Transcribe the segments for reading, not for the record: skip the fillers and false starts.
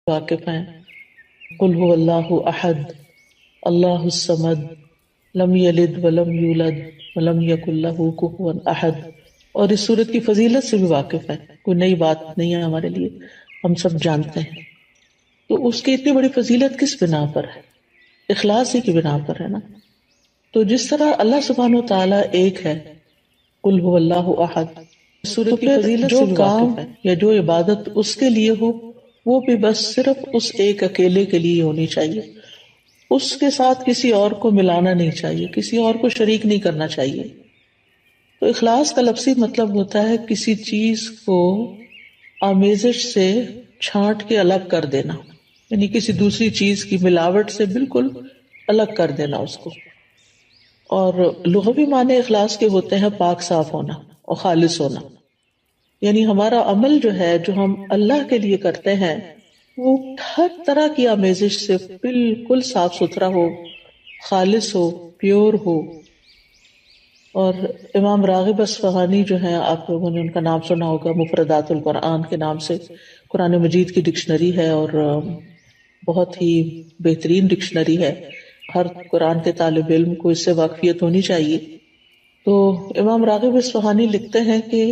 واقف ہیں. قل هو اللہ احد اللہ الصمد لم یلد ولم یولد ولم یکن لہ کفوا احد. اور اس صورت کی فضیلت سے بھی واقف ہے، کوئی نئی بات نہیں ہے ہمارے لیے، ہم سب جانتے ہیں. تو اس کی اتنی بڑی فضیلت کس بنا پر ہے؟ اخلاص ہی کی بنا پر ہے نا. تو جس طرح اللہ سبحانہ و تعالیٰ ایک ہے، قل هو اللہ احد، تو پھر جو کام یا جو عبادت اس کے لیے ہو وہ بھی بس صرف اس ایک اکیلے کے لیے ہونی چاہیے، اس کے ساتھ کسی اور کو ملانا نہیں چاہیے، کسی اور کو شریک نہیں کرنا چاہیے. تو اخلاص کا لفظی مطلب ہوتا ہے کسی چیز کو آمیزش سے چھانٹ کے الگ کر دینا، یعنی کسی دوسری چیز کی ملاوٹ سے بالکل الگ کر دینا اس کو. اور لغوی معنی اخلاص کے ہوتے ہیں پاک صاف ہونا اور خالص ہونا، یعنی ہمارا عمل جو ہے جو ہم اللہ کے لیے کرتے ہیں وہ ہر طرح کی آمیزش سے بالکل صاف ستھرا ہو، خالص ہو، پیور ہو. اور امام راغب اصفہانی جو ہیں، آپ لوگوں نے ان کا نام سنا ہوگا، مفردات القرآن کے نام سے قرآن مجید کی ڈکشنری ہے، اور بہت ہی بہترین ڈکشنری ہے. ہر قرآن کے طالب علم کو اس سے واقفیت ہونی چاہیے. تو امام راغب اصفہانی لکھتے ہیں کہ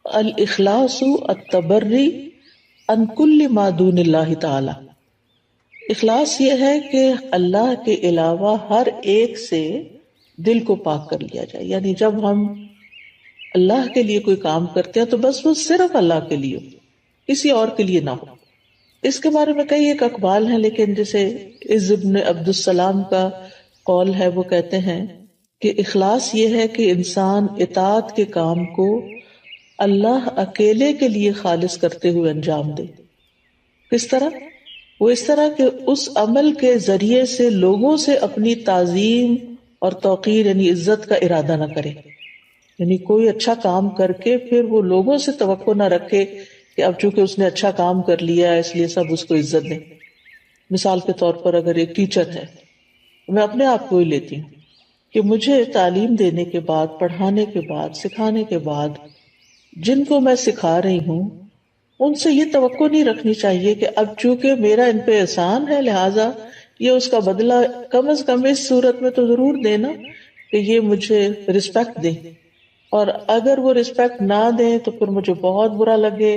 الاخلاص التبری عن کل ما دون اللہ تعالی. اخلاص یہ ہے کہ اللہ کے علاوہ ہر ایک سے دل کو پاک کر لیا جائے، یعنی جب ہم اللہ کے لیے کوئی کام کرتے ہیں تو بس وہ صرف اللہ کے لیے ہو، کسی اور کے لیے نہ ہو. اس کے بارے میں کئی ایک اقوال ہیں، لیکن جیسے عز ابن عبد السلام کا قول ہے، وہ کہتے ہیں کہ اخلاص یہ ہے کہ انسان اطاعت کے کام کو اللہ اکیلے کے لیے خالص کرتے ہوئے انجام دے. کس طرح؟ وہ اس طرح کہ اس عمل کے ذریعے سے لوگوں سے اپنی تعظیم اور توقیر یعنی عزت کا ارادہ نہ کرے، یعنی کوئی اچھا کام کر کے پھر وہ لوگوں سے توقع نہ رکھے کہ اب چونکہ اس نے اچھا کام کر لیا ہے اس لیے سب اس کو عزت دیں. مثال کے طور پر اگر ایک ٹیچر ہے، میں اپنے آپ کو ہی لیتی ہوں کہ مجھے تعلیم دینے کے بعد، پڑھانے کے بعد، سکھانے کے بعد جن کو میں سکھا رہی ہوں ان سے یہ توقع نہیں رکھنی چاہیے کہ اب چونکہ میرا ان پہ احسان ہے لہٰذا یہ اس کا بدلہ کم از کم اس صورت میں تو ضرور دینا کہ یہ مجھے رسپیکٹ دیں. اور اگر وہ رسپیکٹ نہ دیں تو پھر مجھے بہت برا لگے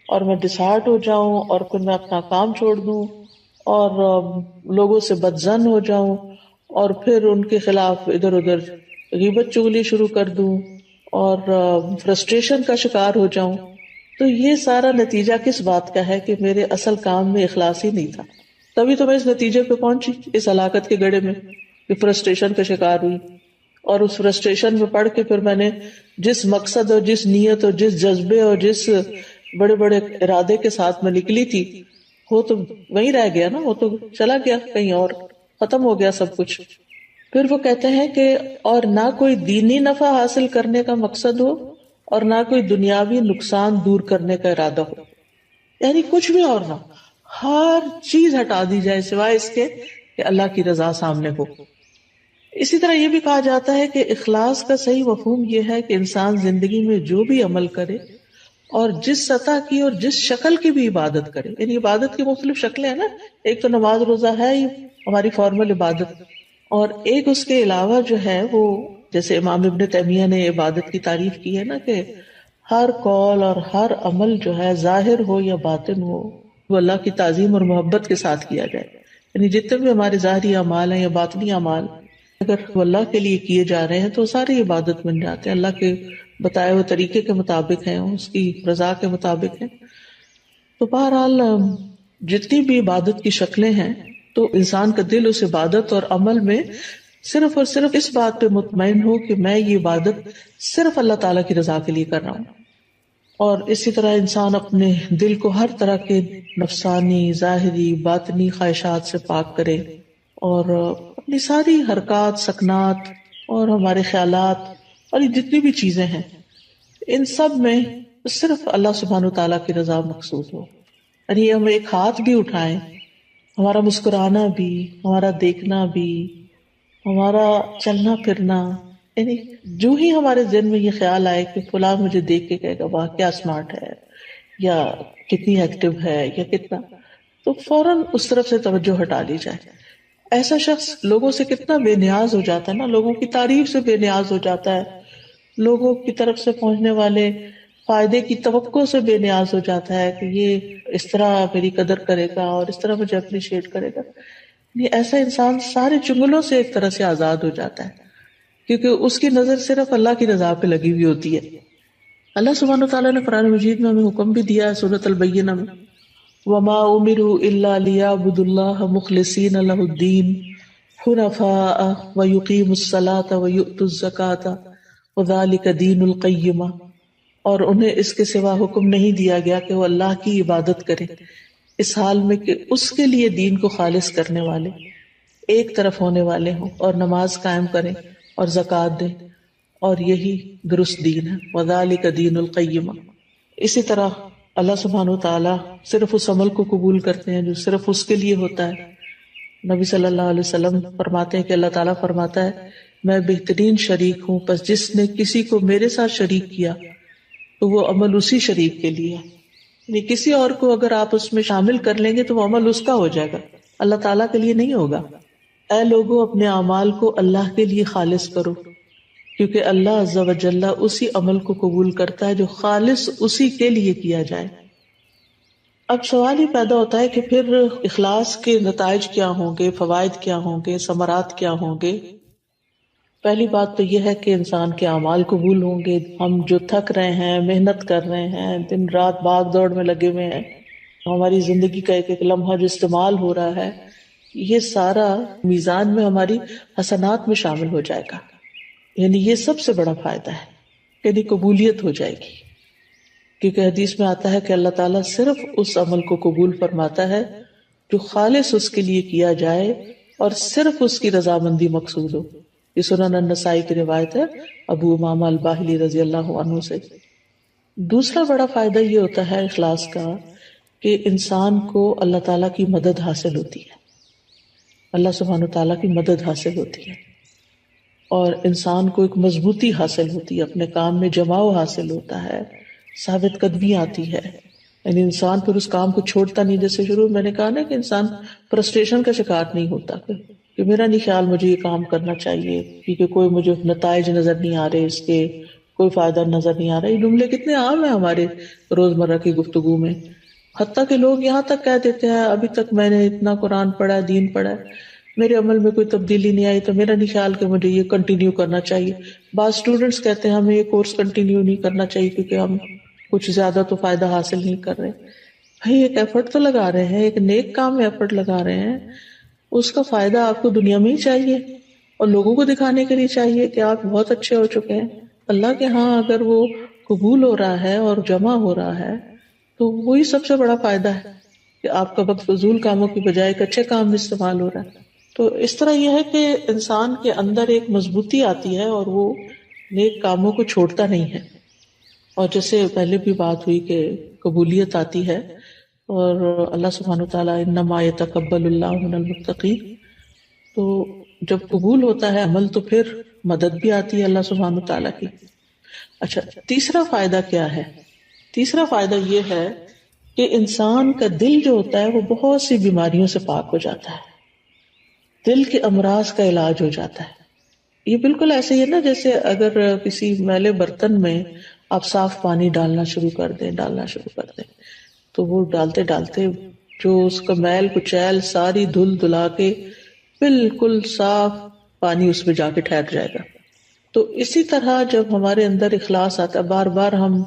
اور میں ڈسہارٹ ہو جاؤں اور پھر میں اپنا کام چھوڑ دوں اور لوگوں سے بدظن ہو جاؤں اور پھر ان کے خلاف ادھر ادھر غیبت چغلی شروع کر دوں اور فرسٹریشن کا شکار ہو جاؤں. تو یہ سارا نتیجہ کس بات کا ہے کہ میرے اصل کام میں اخلاص ہی نہیں تھا. تبھی تو میں اس نتیجے پہ پہنچی، اس ہلاکت کے گڑھے میں، کہ فرسٹریشن کا شکار ہوئی. اور اس فرسٹریشن میں پڑھ کے پھر میں نے جس مقصد اور جس نیت اور جس جذبے اور جس بڑے بڑے ارادے کے ساتھ میں نکلی تھی وہ تو وہیں رہ گیا نا، وہ تو چلا گیا کہیں اور، ختم ہو گیا سب کچھ. پھر وہ کہتے ہیں کہ اور نہ کوئی دینی نفع حاصل کرنے کا مقصد ہو اور نہ کوئی دنیاوی نقصان دور کرنے کا ارادہ ہو، یعنی کچھ بھی اور نہ، ہر چیز ہٹا دی جائے سوائے اس کے کہ اللہ کی رضا سامنے ہو. اسی طرح یہ بھی کہا جاتا ہے کہ اخلاص کا صحیح مفہوم یہ ہے کہ انسان زندگی میں جو بھی عمل کرے اور جس سطح کی اور جس شکل کی بھی عبادت کرے، یعنی عبادت کی مختلف شکلیں ہیں نا، ایک تو نماز روزہ ہے ہی ہماری فارمل عبادت، اور ایک اس کے علاوہ جو ہے وہ جیسے امام ابن تیمیہ نے عبادت کی تعریف کی ہے نا کہ ہر قول اور ہر عمل جو ہے ظاہر ہو یا باطن ہو وہ اللہ کی تعظیم اور محبت کے ساتھ کیا جائے. یعنی جتنے بھی ہمارے ظاہری اعمال ہیں یا باطنی اعمال اگر وہ اللہ کے لیے کیے جا رہے ہیں تو ساری عبادت بن جاتے ہیں، اللہ کے بتائے ہوئے طریقے کے مطابق ہیں، اس کی رضا کے مطابق ہیں. تو بہرحال جتنی بھی عبادت کی شکلیں ہیں تو انسان کا دل اس عبادت اور عمل میں صرف اور صرف اس بات پہ مطمئن ہو کہ میں یہ عبادت صرف اللہ تعالیٰ کی رضا کے لیے کر رہا ہوں. اور اسی طرح انسان اپنے دل کو ہر طرح کے نفسانی، ظاہری، باطنی خواہشات سے پاک کرے اور اپنی ساری حرکات، سکنات اور ہمارے خیالات اور یہ جتنی بھی چیزیں ہیں ان سب میں صرف اللہ سبحانہ و تعالیٰ کی رضا مقصود ہو. یعنی ہم ایک ہاتھ بھی اٹھائیں، ہمارا مسکرانا بھی، ہمارا دیکھنا بھی، ہمارا چلنا پھرنا، یعنی جو ہی ہمارے ذہن میں یہ خیال آئے کہ فلاں مجھے دیکھ کے کہے گا واہ کیا اسمارٹ ہے یا کتنی ایکٹیو ہے یا کتنا، تو فوراً اس طرف سے توجہ ہٹا لی جائے. ایسا شخص لوگوں سے کتنا بے نیاز ہو جاتا ہے نا، لوگوں کی تعریف سے بے نیاز ہو جاتا ہے، لوگوں کی طرف سے پہنچنے والے فائدے کی توقع سے بے نیاز ہو جاتا ہے کہ یہ اس طرح میری قدر کرے گا اور اس طرح مجھے اپریشیٹ کرے گا. یہ ایسا انسان سارے چنگلوں سے ایک طرح سے آزاد ہو جاتا ہے، کیونکہ اس کی نظر صرف اللہ کی رضا پہ لگی ہوئی ہوتی ہے. اللہ سبحانہ وتعالیٰ نے قرآن مجید میں ہمیں حکم بھی دیا ہے سورۃ البینہ میں، وَمَا أُمِرُوا إِلَّا لِيَعْبُدُوا اللَّهَ مُخْلِصِينَ لَهُ الدِّينَ حُنَفَاءَ وَيُقِيمُوا الصَّلَاةَ وَيُؤْتُوا الزَّكَاةَ وَذَلِكَ دِينُ الْقَيِّمَةِ. اور انہیں اس کے سوا حکم نہیں دیا گیا کہ وہ اللہ کی عبادت کریں اس حال میں کہ اس کے لیے دین کو خالص کرنے والے، ایک طرف ہونے والے ہوں، اور نماز قائم کریں اور زکوٰۃ دیں، اور یہی درست دین ہے. وَذَلِكَ دِينُ الْقَيِّمَةِ. اسی طرح اللہ سبحانہ وتعالیٰ صرف اس عمل کو قبول کرتے ہیں جو صرف اس کے لیے ہوتا ہے. نبی صلی اللہ علیہ وسلم فرماتے ہیں کہ اللہ تعالیٰ فرماتا ہے میں بہترین شریک ہوں، پس جس نے کسی کو میرے ساتھ شریک کیا تو وہ عمل اسی شریک کے لیے ہے. یعنی کسی اور کو اگر آپ اس میں شامل کر لیں گے تو وہ عمل اس کا ہو جائے گا، اللہ تعالیٰ کے لیے نہیں ہوگا. اے لوگوں اپنے اعمال کو اللہ کے لیے خالص کرو، کیونکہ اللہ عز و جل اسی عمل کو قبول کرتا ہے جو خالص اسی کے لیے کیا جائے. اب سوال ہی پیدا ہوتا ہے کہ پھر اخلاص کے نتائج کیا ہوں گے، فوائد کیا ہوں گے، ثمرات کیا ہوں گے. پہلی بات تو یہ ہے کہ انسان کے اعمال قبول ہوں گے. ہم جو تھک رہے ہیں، محنت کر رہے ہیں، دن رات بھاگ دوڑ میں لگے ہوئے ہیں، ہماری زندگی کا ایک ایک لمحہ جو استعمال ہو رہا ہے، یہ سارا میزان میں ہماری حسنات میں شامل ہو جائے گا. یعنی یہ سب سے بڑا فائدہ ہے، یعنی قبولیت ہو جائے گی. کیونکہ حدیث میں آتا ہے کہ اللہ تعالیٰ صرف اس عمل کو قبول فرماتا ہے جو خالص اس کے لیے کیا جائے اور صرف اس کی رضامندی مقصود ہو. یہ سنن النسائی کی روایت ہے ابو امامہ الباہلی رضی اللہ عنہ سے. دوسرا بڑا فائدہ یہ ہوتا ہے اخلاص کا کہ انسان کو اللہ تعالیٰ کی مدد حاصل ہوتی ہے، اللہ سبحانہ تعالیٰ کی مدد حاصل ہوتی ہے، اور انسان کو ایک مضبوطی حاصل ہوتی ہے، اپنے کام میں جماؤ حاصل ہوتا ہے، ثابت قدمی آتی ہے. یعنی انسان پھر اس کام کو چھوڑتا نہیں. جیسے شروع میں نے کہا نا کہ انسان فرسٹریشن کا شکار نہیں ہوتا کہ میرا نہیں خیال مجھے یہ کام کرنا چاہیے کیونکہ کوئی مجھے نتائج نظر نہیں آ رہے، اس کے کوئی فائدہ نظر نہیں آ رہا. یہ جملے کتنے عام ہیں ہمارے روزمرہ کی گفتگو میں، حتیٰ کہ لوگ یہاں تک کہہ دیتے ہیں ابھی تک میں نے اتنا قرآن پڑھا، دین پڑھا، میرے عمل میں کوئی تبدیلی نہیں آئی تو میرا نہیں خیال کہ مجھے یہ کنٹینیو کرنا چاہیے. بعض اسٹوڈینٹس کہتے ہیں ہمیں یہ کورس کنٹینیو نہیں کرنا چاہیے کیونکہ ہم کچھ زیادہ تو فائدہ حاصل نہیں کر رہے. بھائی ایک ایفرٹ تو لگا رہے ہیں، ایک نیک کام میں ایفرٹ لگا رہے ہیں، اس کا فائدہ آپ کو دنیا میں ہی چاہیے اور لوگوں کو دکھانے کے لیے چاہیے کہ آپ بہت اچھے ہو چکے ہیں. اللہ کے ہاں اگر وہ قبول ہو رہا ہے اور جمع ہو رہا ہے تو وہی سب سے بڑا فائدہ ہے کہ آپ کا وقت فضول کاموں کی بجائے ایک اچھے کام میں استعمال ہو رہا ہے. تو اس طرح یہ ہے کہ انسان کے اندر ایک مضبوطی آتی ہے اور وہ نیک کاموں کو چھوڑتا نہیں ہے. اور جیسے پہلے بھی بات ہوئی کہ قبولیت آتی ہے اور اللہ سبحانہ وتعالیٰ انما یتقبل اللہ من المتقین، تو جب قبول ہوتا ہے عمل تو پھر مدد بھی آتی ہے اللہ سبحانہ وتعالیٰ کی. اچھا، تیسرا فائدہ کیا ہے؟ تیسرا فائدہ یہ ہے کہ انسان کا دل جو ہوتا ہے وہ بہت سی بیماریوں سے پاک ہو جاتا ہے، دل کے امراض کا علاج ہو جاتا ہے. یہ بالکل ایسے ہی ہے نا جیسے اگر کسی میلے برتن میں آپ صاف پانی ڈالنا شروع کر دیں تو وہ ڈالتے ڈالتے جو اس کا میل کچیل ساری دھل دلا کے بالکل صاف پانی اس میں جا کے ٹھہر جائے گا. تو اسی طرح جب ہمارے اندر اخلاص آتا ہے، بار بار ہم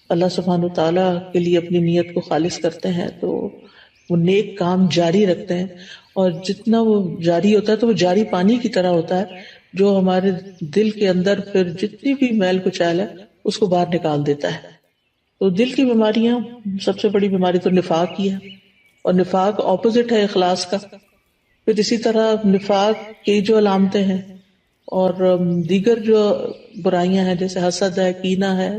اللہ سبحانہ تعالیٰ کے لیے اپنی نیت کو خالص کرتے ہیں تو وہ نیک کام جاری رکھتے ہیں، اور جتنا وہ جاری ہوتا ہے تو وہ جاری پانی کی طرح ہوتا ہے جو ہمارے دل کے اندر پھر جتنی بھی میل کچیل ہے اس کو باہر نکال دیتا ہے. تو دل کی بیماریاں، سب سے بڑی بیماری تو نفاق ہی ہے، اور نفاق اپوزٹ ہے اخلاص کا. پھر اسی طرح نفاق کی جو علامتیں ہیں اور دیگر جو برائیاں ہیں جیسے حسد ہے، کینہ ہے،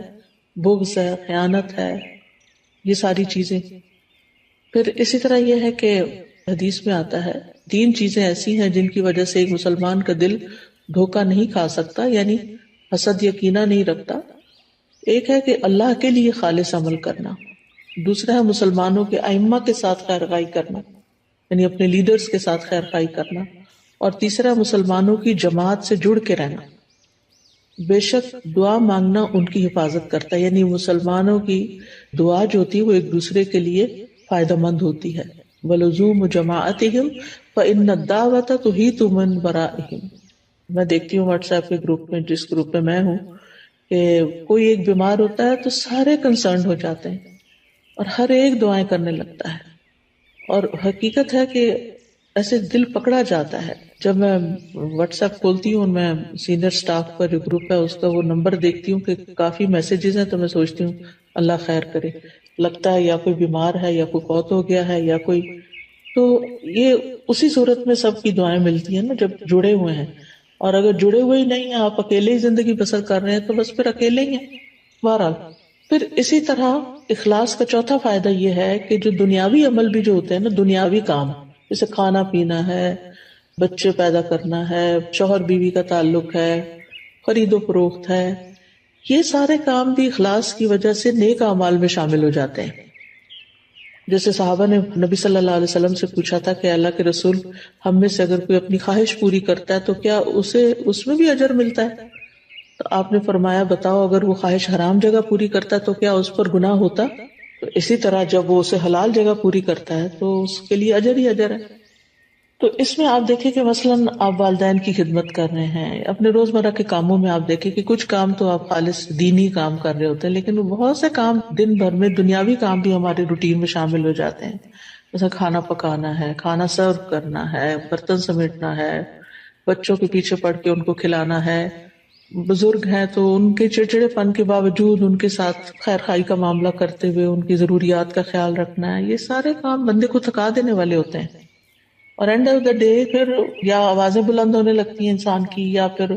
بغض ہے، خیانت ہے، یہ ساری چیزیں. پھر اسی طرح یہ ہے کہ حدیث میں آتا ہے 3 چیزیں ایسی ہیں جن کی وجہ سے ایک مسلمان کا دل دھوکہ نہیں کھا سکتا، یعنی حسد یا کینہ نہیں رکھتا. ایک ہے کہ اللہ کے لیے خالص عمل کرنا، دوسرا ہے مسلمانوں کے ائمہ کے ساتھ خیر خواہی کرنا، یعنی اپنے لیڈرز کے ساتھ خیر خواہی کرنا، اور تیسرا مسلمانوں کی جماعت سے جڑ کے رہنا۔ بے شک دعا مانگنا ان کی حفاظت کرتا ہے، یعنی مسلمانوں کی دعا جو ہوتی ہے وہ ایک دوسرے کے لیے فائدہ مند ہوتی ہے۔ وَلُزُومُ جَمَاعَتِهِمْ فَإِنَّ الدَّعْوَةَ تُحِيطُ مِن وَرَائِهِمْ۔ میں دیکھتی ہوں واٹس ایپ کے گروپ میں، جس گروپ میں ہوں، کہ کوئی ایک بیمار ہوتا ہے تو سارے کنسرنڈ ہو جاتے ہیں اور ہر ایک دعائیں کرنے لگتا ہے، اور حقیقت ہے کہ ایسے دل پکڑا جاتا ہے۔ جب میں واٹس ایپ کھولتی ہوں، میں سینئر سٹاف کا جو گروپ ہے اس کا وہ نمبر دیکھتی ہوں کہ کافی میسیجز ہیں، تو میں سوچتی ہوں اللہ خیر کرے، لگتا ہے یا کوئی بیمار ہے یا کوئی فوت ہو گیا ہے یا کوئی، تو یہ اسی صورت میں سب کی دعائیں ملتی ہیں نا جب جڑے ہوئے ہیں، اور اگر جڑے ہوئے ہی نہیں ہیں، آپ اکیلے ہی زندگی بسر کر رہے ہیں تو بس پھر اکیلے ہی ہیں بہرحال۔ پھر اسی طرح اخلاص کا چوتھا فائدہ یہ ہے کہ جو دنیاوی عمل بھی جو ہوتے ہیں نا، دنیاوی کام جیسے کھانا پینا ہے، بچے پیدا کرنا ہے، شوہر بیوی کا تعلق ہے، خرید و فروخت ہے، یہ سارے کام بھی اخلاص کی وجہ سے نیک اعمال میں شامل ہو جاتے ہیں۔ جیسے صحابہ نے نبی صلی اللہ علیہ وسلم سے پوچھا تھا کہ اللہ کے رسول، ہم میں سے اگر کوئی اپنی خواہش پوری کرتا ہے تو کیا اسے اس میں بھی اجر ملتا ہے؟ تو آپ نے فرمایا بتاؤ، اگر وہ خواہش حرام جگہ پوری کرتا ہے تو کیا اس پر گناہ ہوتا؟ تو اسی طرح جب وہ اسے حلال جگہ پوری کرتا ہے تو اس کے لیے اجر ہی اجر ہے۔ تو اس میں آپ دیکھیں کہ مثلاً آپ والدین کی خدمت کر رہے ہیں، اپنے روزمرہ کے کاموں میں آپ دیکھیں کہ کچھ کام تو آپ خالص دینی کام کر رہے ہوتے ہیں، لیکن بہت سے کام دن بھر میں دنیاوی کام بھی ہمارے روٹین میں شامل ہو جاتے ہیں، جیسے کھانا پکانا ہے، کھانا سرو کرنا ہے، برتن سمیٹنا ہے، بچوں کے پیچھے پڑ کے ان کو کھلانا ہے، بزرگ ہیں تو ان کے چڑچڑے پن کے باوجود ان کے ساتھ خیر خواہی کا معاملہ کرتے ہوئے ان کی ضروریات کا خیال رکھنا ہے، یہ سارے کام بندے کو تھکا دینے والے ہوتے ہیں، اور اینڈ آف دا ڈے پھر یا آوازیں بلند ہونے لگتی ہیں انسان کی، یا پھر